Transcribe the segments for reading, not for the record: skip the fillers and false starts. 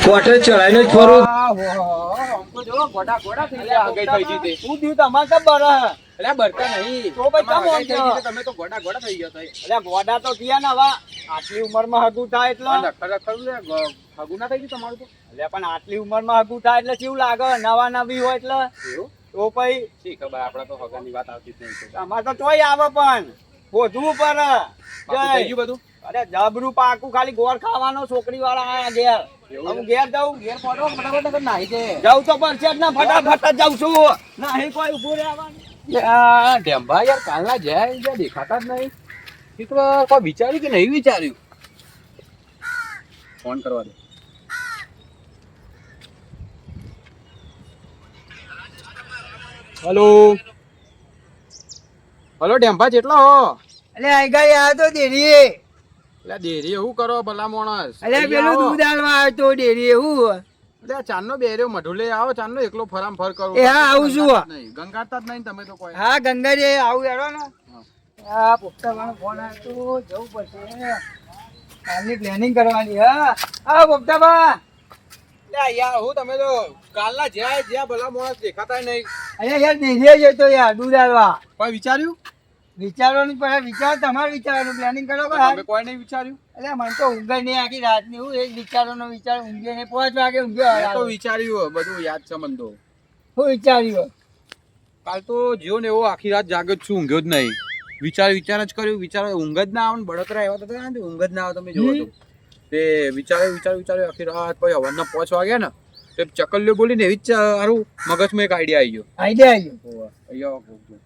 કોઠે ચડાઈને જ ફરું. ગોડા ગોડા થઈ ગયા ગઈ થઈ ગઈ તે શું થયું તમાર તો બર એટલે બરતા નહીં તો ભાઈ કેમ તમે તો ગોડા ગોડા થઈ ગયા એટલે ગોડા તો થયા ને હવે આટલી ઉંમરમાં હગું થાય એટલે હગું ના થઈ ગયું તમારું તો એટલે પણ આટલી ઉંમરમાં હગું થાય એટલે કેવું લાગે નવા નવી હોય એટલે તો ભાઈ શી ખબર આપણે તો હગાની વાત આવતી જ નહીં અમાર તો તોય આવે પણ બોધવું પડે થઈ ગયું બધું અરે જબરું પાકું ખાલી ગોળ ખાવાનો છોકરી વાળા આયા ઘેર હું ઘેર જાઉં ઘેર પડો ફટાફટ નાહી છે જાઉં તો પડશે જ ના ફટાફટ જાઉં છું નાહી કોઈ ઉભું રહેવાનું ઢેમ્બા યાર કાલના જાય દેખાતા જ નહીં એ તો કોઈ વિચાર્યું કે નહીં વિચાર્યું ફોન કરવા દે હલો હલો ઢેમ્બા જેટલો હો અલે આઈ ગયા આ તો દેરી એટલે ડેરી એવું કરો ભલા માણસ અલે પેલું દૂધ આલવા આવ્યો તો ડેરી એવું એટલે ચાંદનો બેર્યો મઢુલે આવો ચાંદનો એકલો ફરામ ફર કરો એ હા આવું છું નહીં ગંગાતા જ નહીં તમે તો કોઈ હા ગંગાજી આવું યારો ને હા પોપટા વાળો ફોન આવ્યો તો જવું પડશે કાલની પ્લાનિંગ કરવાની હા પોપટા બા લે યાર હું તમે તો કાલના જ્યાં ભલા માણસ દેખાતા નહીં અહીંયા યાર દેરી જતો યાર દૂધ આલવા કોઈ વિચાર્યું વિચારવાનું પડે વિચાર તમારે વિચારવાનું પ્લાનિંગ કરો તમે કોઈ નહીં વિચાર્યું એટલે મને તો ઊંઘ નહીં આખી રાતની હું એક વિચારવાનો વિચાર ઊંઘે ને 5 વાગે ઊંઘ્યો તો વિચાર્યું બધું યાદ છે મને તો હું વિચાર્યું કાલ તો જીવો ને એવો આખી રાત જાગ જ છું ઊંઘ્યો જ નહીં વિચાર જ કર્યું વિચાર ઊંઘ જ ના આવે ને બળતરા એવા તો ઊંઘ જ ના આવે તમે જોવો તો તે વિચાર્યું આખી રાત પછી હવારના 5 વાગ્યા ને તે ચકલ્યો બોલીને એવી જ સારું મગજમાં એક આઈડિયા આવી ગયો અહીંયા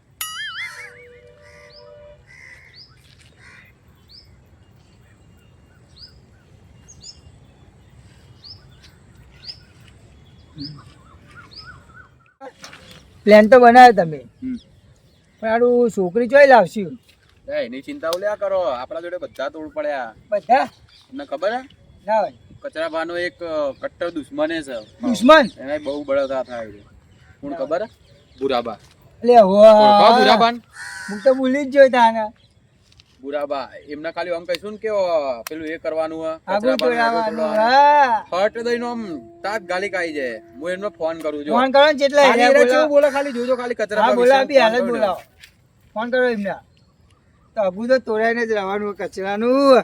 પ્લાન તો બનાવ્યો તમે પણ આડું છોકરી ચોઈ લાવશું એની ચિંતા ઉલ્યા કરો આપણા જોડે બધા તોડ પડ્યા બધા તમને ખબર હે ના હોય કચરાભાનો એક કટ્ટર દુશ્મન છે દુશ્મન એને બહુ બળતરા થાય છે કોણ ખબર હે બુરાબા એટલે ઓળખો બુરાબાન હું તો ભૂલી જ જોઈ તાને બુરાબા એમને ખાલી આમ કહીશું ને કે પેલું એ કરવાનું આગળ તોડાવવાનું હા ફટ દઈને આમ તાત ગાલી કાઈ જાય હું એમને ફોન કરું છું ફોન કરો ને જેટલા બોલો બોલો ખાલી જોજો ખાલી કચરા હા બોલા બી હાલ જ બોલાવો ફોન કરો એમને તો અબુ તો તોડાઈને જ રહેવાનું કચરાનું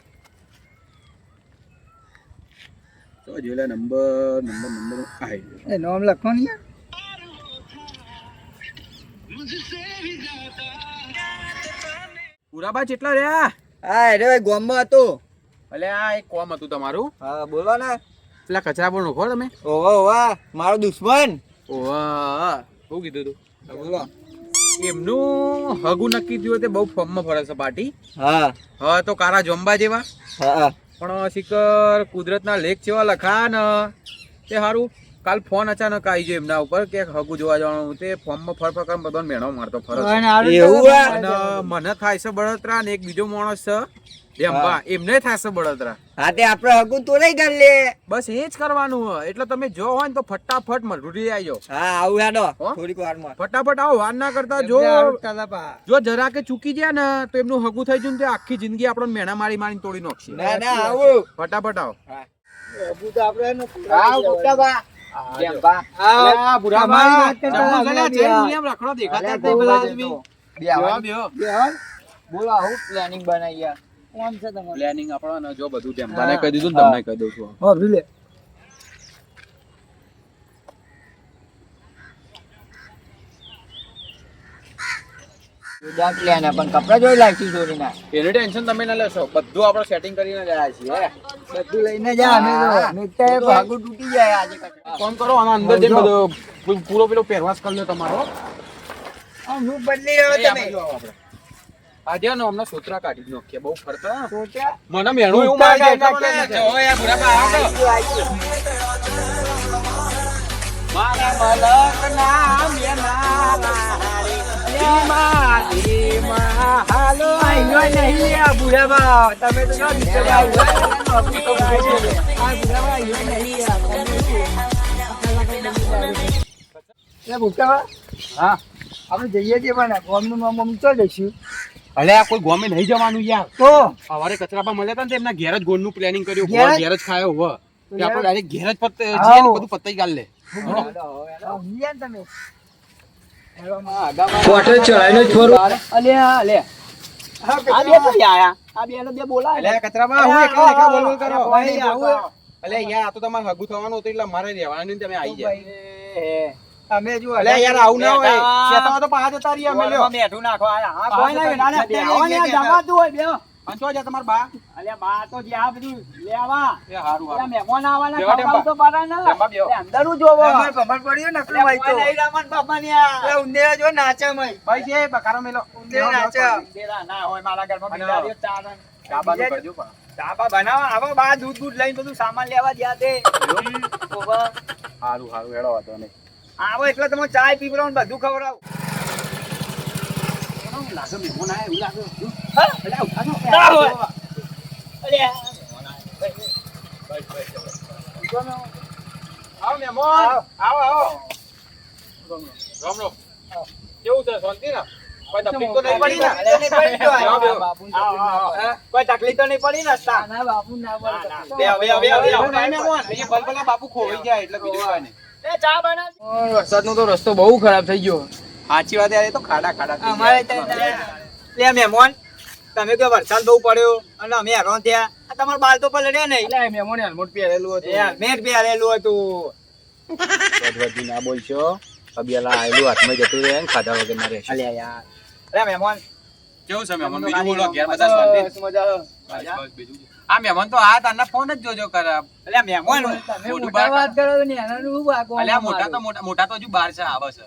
તો જોલે નંબર આઈ એ નામ લખો ને યાર બુરાબા કેટલા રહ્યા હા અરે ભાઈ ગોમમાં હતો અલે આ એક કોમ હતું તમારું હા બોલો ને પેલા કચરા પર નોખો તમે ઓવા મારો દુશ્મન ઓવા શું કીધું તું બોલો એમનું હગું નક્કી થયું તે બહુ ફોર્મમાં ફરે છે પાર્ટી હા હા તો કારા જોંબા જેવા હા પણ શિખર કુદરતના લેખ જેવા લખા ને તે સારું કાલ ફોન અચાનક આવી ગયો એમના ઉપર કે હગું જોવા જવાનું તે ફોર્મમાં ફર ફર બધો મેણો મારતો ફરજ મને થાય છે બળતરા ને એક બીજો માણસ છે ડેમ્બા એમને થાય છે બળતરા હા તે આપણે હગું તો નહીં કરી લે બસ એ જ કરવાનું હોય એટલે તમે જો હોય ને તો ફટાફટ મજૂરી આવજો હા આવું હેડો થોડીક વારમાં ફટાફટ આવો વાર ના કરતા જો જરા કે ચૂકી જાય ને તો એમનું હગું થઈ જયું ને આખી જિંદગી આપણને મેણા મારી મારી તોડી નાખશે ના ના આવું ફટાફટ આવો હગું તો આપણે આવ મોટાબા ડેમ્બા આ બુરાબા નિયમ રખડો દેખાતા જ નહીં બધા આદમી બેહો બોલો આવું પ્લાનિંગ બનાવી યાર કોણ છે તમારું પ્લાનિંગ આપણો ને જો બધું ડેમ્બાને કહી દીધું ને તમને કહી દઉં છું હા ભીલે પણ કપડા જોઈ લાગતી ચોરીના એનું ટેન્શન તમે ના લેશો બધું આપણે સેટિંગ કરીને ગયા છીએ બધું લઈને જા અમે તો મિત્તે ભાગું તૂટી જાય આજે ફોન કરો આના અંદર જે બધો પૂરો પેલો પહેરવાસ કરી લો તમારો આ હું બદલી રહ્યો તમે આજે ને અમને સોતરા કાઢી નાખીએ બહુ ફરતા સોત્યા મને મેણું એવું મારી જો યાર બુરાબા આવો મારા મલક ના મેના હાલો આઈનો નહીં લે આ બુરાબા તમે તો જો બુરાબા એટલે ભૂખતા હા આપણે જઈએ છીએ પણ ગોમનું નામ આમ તો જઈશું અલ્યા કોઈ ગોમે નહીં જવાનું યાર. તો સવારે કચરાપા મળ્યા હતા ને તો એમના ઘેર જ ગોળનું પ્લાનિંગ કર્યું. ઘેર જ? ઘેર જ ખાયો હવે. તો કે આપણે ડાયરેક્ટ ઘેર જ આવો. જઈએ ને બધું પતાઈ ગાલ લે. ઊંઘી ગયા ને તમે અલ્યા લે હા, આ બે તો આયા આ બે ને બે બોલાય અલ્યા કચરાપા હું એકલા એકલા બોલ બોલ કરો. ભાઈ, આવું. અલ્યા યાર આ તો તમારે હગું થવાનું હતું એટલે મારે રહેવાનું નહીં, તમે આવી જાય. અમે જો અલ્યા યાર આવું ના હોય. બેટા. શેતામાં તો પાછા જતા રહીએ અમે લ્યો. મેઠું નાખો આયા હા કોઈ કોઈ નહીં, ના ના, બે ના, આવો ને બે, બે, જમાતું હોય બે અને ચો જા તમાર બા? અલ્યા બા તો જે આ બધું લેવા એ હારું અલ્યા હારું. મહેમાન આવવાના બેહો, ખવડાવું તો પાડા ને ટેમ્પા બેહો. અલ્યા અંદર હું જોવો અમારે ખબર પડી ને નકરું ભાઈ તો કોઈ નહીં રામન બાપા ને આ. એ ઉંદેરા જો નાચે મય ભાઈ છે બકારો મેલો. ઉંદેરા નાચે બેરા ના હોય મારા ઘરમાં અને બિલાડીઓ ચાલે. ડાબાનું કરજો પણ. ધાબા બનાવવા આવો બા દૂધ દૂધ લઈને બધું સામાન લેવા ગયા તે ઓવા. હારું હારું હેડો વાંધો નહીં. આવો એટલે તમે ચાય પીવડાવો ને બધું ખવડાવો લાગે મહેમાન આયા એવું લાગે. હા? અલ્યા ઉઠા છો. ના હોય. અલ્યા આવો મહેમાન. આવો આવો. રામ રામ. કેવું છે શાંતિ ને? કોઈ તકલીફ તો નહીં પડી ને? નહીં પડી તો આવો, બેહો. આવો, આવો. કોઈ તકલીફ તો નહીં પડી ને રસ્તા? ના બાપુ ના ના, બોલ ના. બે, બે, બે, બે. એવું નહીં મહેમાન. અહીંયા ભલભલા બાપુ ખોવાઈ જાય એટલે બીજું કાંઈ નહીં. એ ચા બનાવ. વરસાદનો તો રસ્તો બહુ ખરાબ થઈ ગયો. સાચી વાત યાર, એ તો ખાડા ખાડા થઈ અમારે ગયા. લે મહેમાન તમે કે વરસાદ બહુ પડ્યો અને અમે હેરાન થયા આ તમારા બાલ તો પલળ્યા નહીં એટલે મહેમાને હેલ્મેટ પહેરેલું હતું. યાર મેં જ પહેરેલું હતું વધવાથી ના બોલશો. અબિયાલા આયેલું હાથમાં જતું રહે ને ખાધા વગર ના રહેશે. અલ્યા યાર અરે મહેમાન કેવું છે મહેમાન? બીજું બોલો, ઘેર બધા શાંતિ? બસ મજા. બસ, બસ, બીજું શું? આ મહેમાન તો આ તારના ફોન જ જોજો કરે. અલ્યા મહેમાન તમે મોટું મોટા બાર વાત કરો ને એનાનું શું વાગવાનું અલ્યા મોટા તો મારું? મોટા મોટા તો હજુ બહાર છે, આવે છે.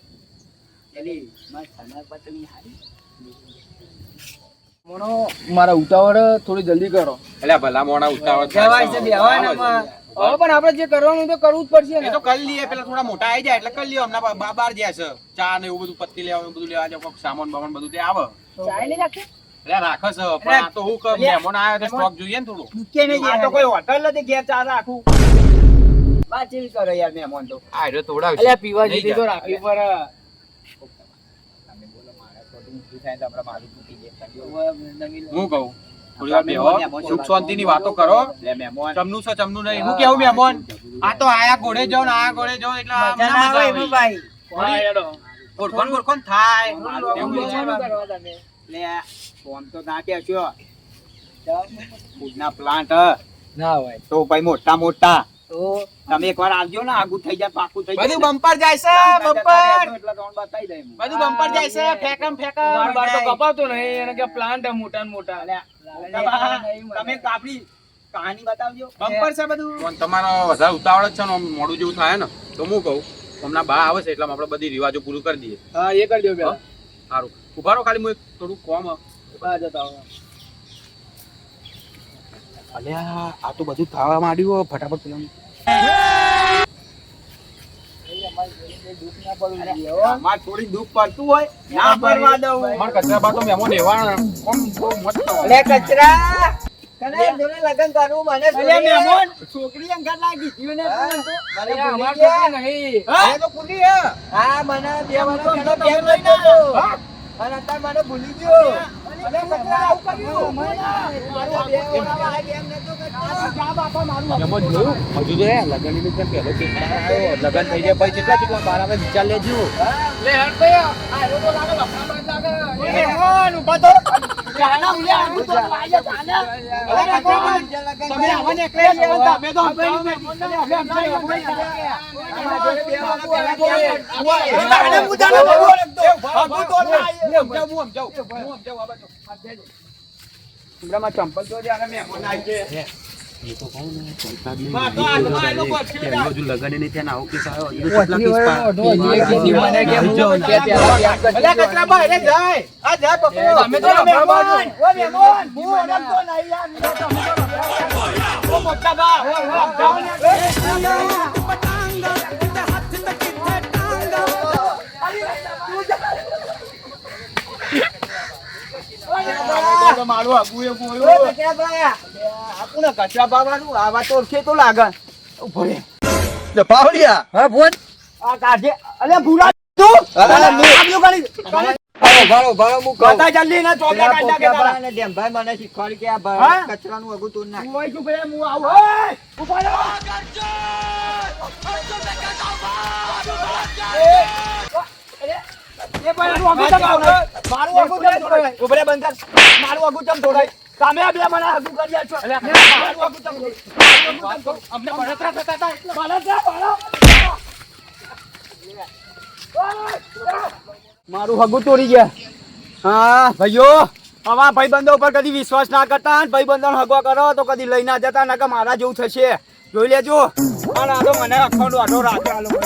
એલી મારી સના પતંગ હારી મોનો મારા ઉતાવળ થોડી જલ્દી કરો. અલ્યા ભલા મોણા ઉતાવળ કહેવાય છે બેહવાય ને આમાં. હવે પણ આપણે જે કરવાનું તો કરવું જ પડશે એ ને. તો કરી લઈએ, પેલા થોડા મોટા આવી જાય એટલે કરી લઈએ. હમણાં બહાર જાય છે, ચા ને એવું બધું પત્તી લેવાનું બધું લેવા જાય, કોઈક સામાન બામાન બધું તે આવે. ચાય નહીં રાખી અલ્યા રાખે છે પણ આ તો હું કર મહેમાન આવ્યો તો સ્ટોક જોઈએ ને થોડું. મૂકે નહીં આ તો કોઈ હોટલ નથી ઘેર ચા રાખું વાતચીત કરો યાર મહેમાન તો આ રહ્યો તોડાવશે. અલ્યા પીવા નહીં જેટલી તો જાય. રાખવી પડે. તમે બોલો મારે થોડું ઊંધું થાય તો આપણે મારું તૂટી જાય હું કહું થોડી વાર બેહો, સુખ શાંતિની વાતો કરો. લે મહેમાન ચમનું છે ચમનું નહીં. હું કેવું મહેમાન? આ તો આયા ઘોડે જાઓ ને આયા ઘોડે જાઓ એટલે આમ મજા ના ના મજા આવે આવે. એમાં ભાઈ. હા, હેડો. ઓળખોણ બોળખોણ થાય. એવું બોલવાનું છે. કરવા તમે. લે ફોન તો ના કહેશો ફૂડના પ્લાન્ટ ના હોય તો ભાઈ મોટા મોટા તો તમે એકવાર આવજો ને આગું થઈ જાય પાકું થઈ જાય બધું બમ્પર જાય છે, બમ્પર. એટલે તમને બતાવી દઈ હું. બધું બમ્પર જાય છે, ફેકમ ફેકમ. બાર બાર તો કપાવતો નહીં એને કે પ્લાન્ટ મોટા ને મોટા. તમે આપણી કહાની બતાવજો બમ્પર છે બધું. પણ તમારો વધારે ઉતાવળ જ છે ને આમ મોડું જેવું થાય ને તો હું કહું હમણાં બા આવે છે એટલે આપણે બધી રિવાજો પૂરું કરી દઈએ. હા એ કરી દો પેલા. સારું ઉભા રહો, ખાલી હું એક થોડું કોમ હ. હા જતા આવો. અલ્યા આ તો બધું થવા માંડ્યું ફટાફટ પેલા અમાર થોડી દુઃખ પડતું હોય ના પડવા દઉં માર કચરા બા તો મહેમાન એવા કોમ બહુ મસ્ત અલે કચરા કને જોડે લગન કરવું મને અલ્યા છોડી મહેમાન છોકરી અંગત લાગી જીવ ને તું તો. મને અલ્યા, ભૂલી અમાર ગયા. છોકરી નહીં. હા? એ તો કુલી હે. હા મને બે વર્ષ તો પહેલા તમે પ્રેમ લઈ કરતો ના. હતો. હા? અને અત્યારે મને ભૂલી ગયો. અલે કચરા આવું કર્યું મારું બે વર્ષ આ પ્રેમ નતો કરતો. જા બાપા મારું મહેમાન જોયું હજુ તો લગન ની પહેલો કેસ આવ્યો લગન થઈ જાય પછી કેટલા બાર આવે વિચાર લેજો. લે હેડ તો યાર. આ એનો તો લાગે લફડામાં જ લાગે. મહેમાન ઉભા તો જાના ઉલ્યા આગું તો વાયા જાના અરે મહેમાન તમે આવા ને એકલા જ લેવા તમે તો અમે ચંપલ તો જાણે મહેમાન આવી છે લગન ની ત્યાં આવો કેસ આવ્યો મને કે હું કે પેલા પ્રેમ કરતો હતો. જાય આ જાય પકડો તમે તો મહેમાન ઓ મહેમાન હું ઓળખતો નહીં યાર તમે તો ઓ મોટા બા મારું આગું એ ઓ બોલ્યો કચરા ભાઈ. આપુને કચરા બાવાનું આવા તો ઓળખે તો લાગે ઉભો રે હા ફોન આ કાઢે અલે ભૂરા તું અરે, આવ્યો ગાડી ભાળો ભાળો હું કહું. બતા જલ્દી ને ચોકડા પેલા કાઢ નાખે પોપટા તારા. ભાઈ અને ડેમભાઈ મને શીખવાડ્યું કે આ હા? કચરાનું અગું તોડ નાખ. તું હોય શું કરે? હું આવું. ઓય! ઉભા રહો. એ ભાઈ, મારું આગું ચમ તોડાય? મારું આગું ચમ તોડાય? ઉભા રહે, બંધ કર. મારું આગું ચમ તોડાય? તમે આ બે મને આગું કરી આલ્યો છો. મારું આગું ચમ તોડાય? અમને બળતરા થતા હતા એટલે બળતરા, બળો. મારું હગું તોડી ગયા. હા ભાઈઓ, આવા ભાઈબંધો ઉપર કદી વિશ્વાસ ના કરતા. ભાઈબંધો હગો કરો તો કદી લઈ ના જતા, નકર મારા જેવું થશે. જોઈ લેજો. અને આ તો મને અખંડ વાઢો રાખે આ લોકો.